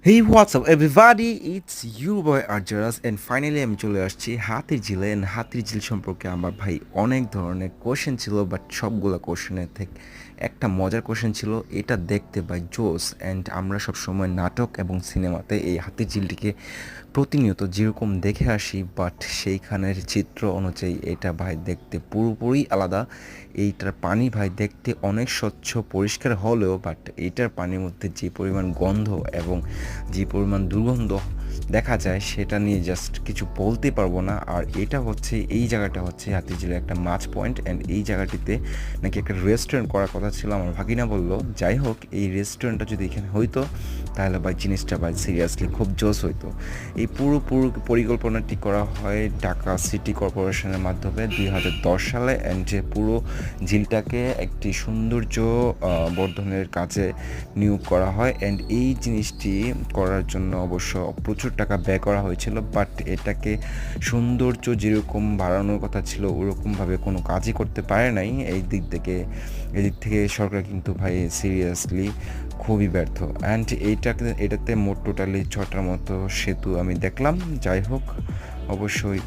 Hey, what's up everybody? It's you boy Arjaras and finally আমি চলে আসছি হাতির ঝিলে and হাতির ঝিল সম্পর্কে আমার ভাই অনেক ধরনের কোশ্চেন ছিল বাট সবগুলো কোশ্চেনের থেকে একটা মজার কোশ্চেন ছিল এটা দেখতে ভাই জোস অ্যান্ড আমরা সবসময় নাটক এবং সিনেমাতে এই হাতির ঝিলটিকে প্রতিনিয়ত যেরকম দেখে আসি বাট সেইখানের চিত্র অনুযায়ী এটা ভাই দেখতে পুরোপুরি আলাদা। এইটার পানি ভাই দেখতে অনেক স্বচ্ছ পরিষ্কার হলেও বাট এইটার পানির মধ্যে যে পরিমাণ গন্ধ এবং যে পরিমাণ দুর্গন্ধ দেখা যায় সেটা নিয়ে জাস্ট কিছু বলতে পারবো না। আর এটা হচ্ছে এই জায়গাটা হচ্ছে হাতিঝিলের একটা মাছ পয়েন্ট অ্যান্ড এই জায়গাটিতে নাকি একটা রেস্টুরেন্ট করার কথা ছিল, আমার ভাগিনা বললো। যাই হোক, এই রেস্টুরেন্টটা যদি এখানে হইতো তাহলে ভাই জিনিসটা ভাই সিরিয়াসলি খুব জোস হইতো। এই পুরো পরিকল্পনাটি করা হয় ঢাকা সিটি কর্পোরেশনের মাধ্যমে 2010 সালে অ্যান্ড যে পুরো ঝিলটাকে একটি সৌন্দর্য বর্ধনের কাজে নিয়োগ করা হয় অ্যান্ড এই জিনিসটি করার জন্য অবশ্য প্রচুর টাকা ব্যয় করা হয়েছিল বাট এটাকে সৌন্দর্য যেরকম বাড়ানোর কথা ছিল ওরকমভাবে কোনো কাজই করতে পারে নাই। এদিক থেকে সরকার কিন্তু ভাই সিরিয়াসলি খুবই ব্যর্থ অ্যান্ড এটাতে মোট টোটালি 6টার মতো সেতু আমি দেখলাম। যাই হোক, অবশ্যই